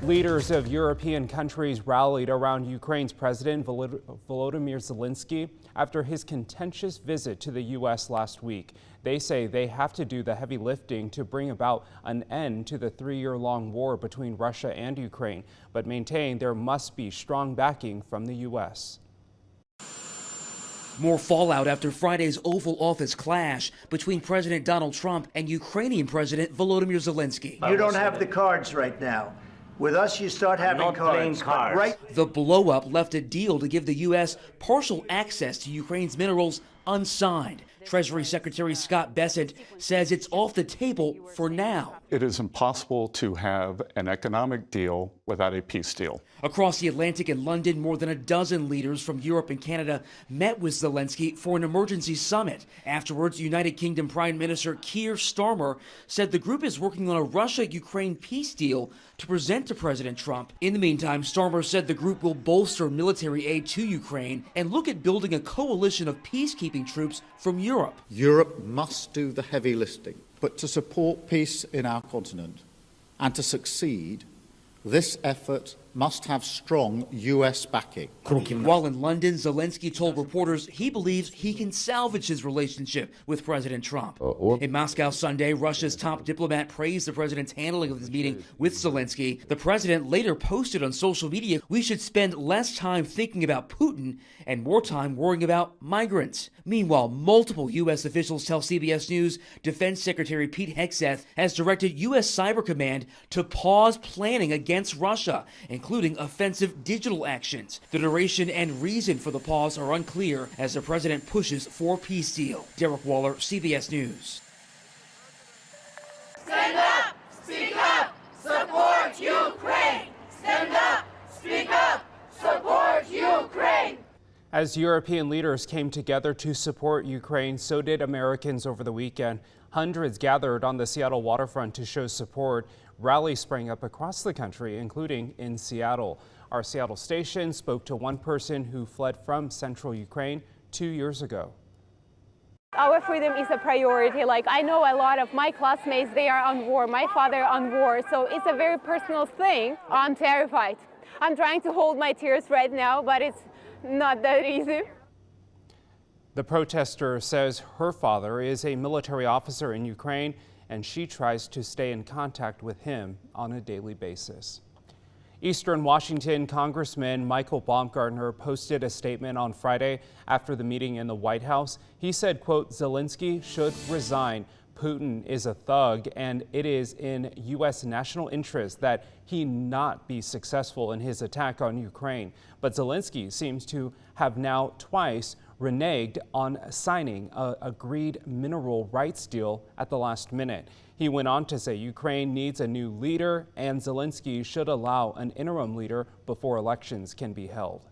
Leaders of European countries rallied around Ukraine's President Volodymyr Zelenskyy after his contentious visit to the U.S. last week. They say they have to do the heavy lifting to bring about an end to the three-year-long war between Russia and Ukraine, but maintain there must be strong backing from the U.S. More fallout after Friday's Oval Office clash between President Donald Trump and Ukrainian President Volodymyr Zelenskyy. You don't have the cards right now. With us, you start having cards. Right? The blow-up left a deal to give the U.S. partial access to Ukraine's minerals unsigned. Treasury Secretary Scott Bessent says it's off the table for now. It is impossible to have an economic deal without a peace deal. Across the Atlantic in London, more than a dozen leaders from Europe and Canada met with Zelenskyy for an emergency summit. Afterwards, United Kingdom Prime Minister Keir Starmer said the group is working on a Russia-Ukraine peace deal to present to President Trump. In the meantime, Starmer said the group will bolster military aid to Ukraine and look at building a coalition of peacekeeping troops from Europe. Europe must do the heavy lifting, but to support peace in our continent and to succeed, this effort must have strong U.S. backing. While in London, Zelenskyy told reporters he believes he can salvage his relationship with President Trump. In Moscow Sunday, Russia's top diplomat praised the president's handling of his meeting with Zelenskyy. The president later posted on social media, "We should spend less time thinking about Putin and more time worrying about migrants." Meanwhile, multiple U.S. officials tell CBS News Defense Secretary Pete Hegseth has directed U.S. Cyber Command to pause planning against Russia, including offensive digital actions. The duration and reason for the pause are unclear as the president pushes for a peace deal. Derek Waller, CBS News. Stand up, speak up, support Ukraine. Stand up, speak up, support Ukraine. As European leaders came together to support Ukraine, so did Americans over the weekend. Hundreds gathered on the Seattle waterfront to show support. Rallies sprang up across the country, including in Seattle. Our Seattle station spoke to one person who fled from central Ukraine 2 years ago. Our freedom is a priority. Like, I know a lot of my classmates, they are on war, my father on war, so it's a very personal thing. I'm terrified. I'm trying to hold my tears right now, but it's not that easy. The protester says her father is a military officer in Ukraine, and she tries to stay in contact with him on a daily basis. Eastern Washington Congressman Michael Baumgartner posted a statement on Friday after the meeting in the White House. He said, quote, "Zelenskyy should resign. Putin is a thug, and it is in U.S. national interest that he not be successful in his attack on Ukraine." But Zelenskyy seems to have now twice reneged on signing an agreed mineral rights deal at the last minute. He went on to say Ukraine needs a new leader and Zelenskyy should allow an interim leader before elections can be held.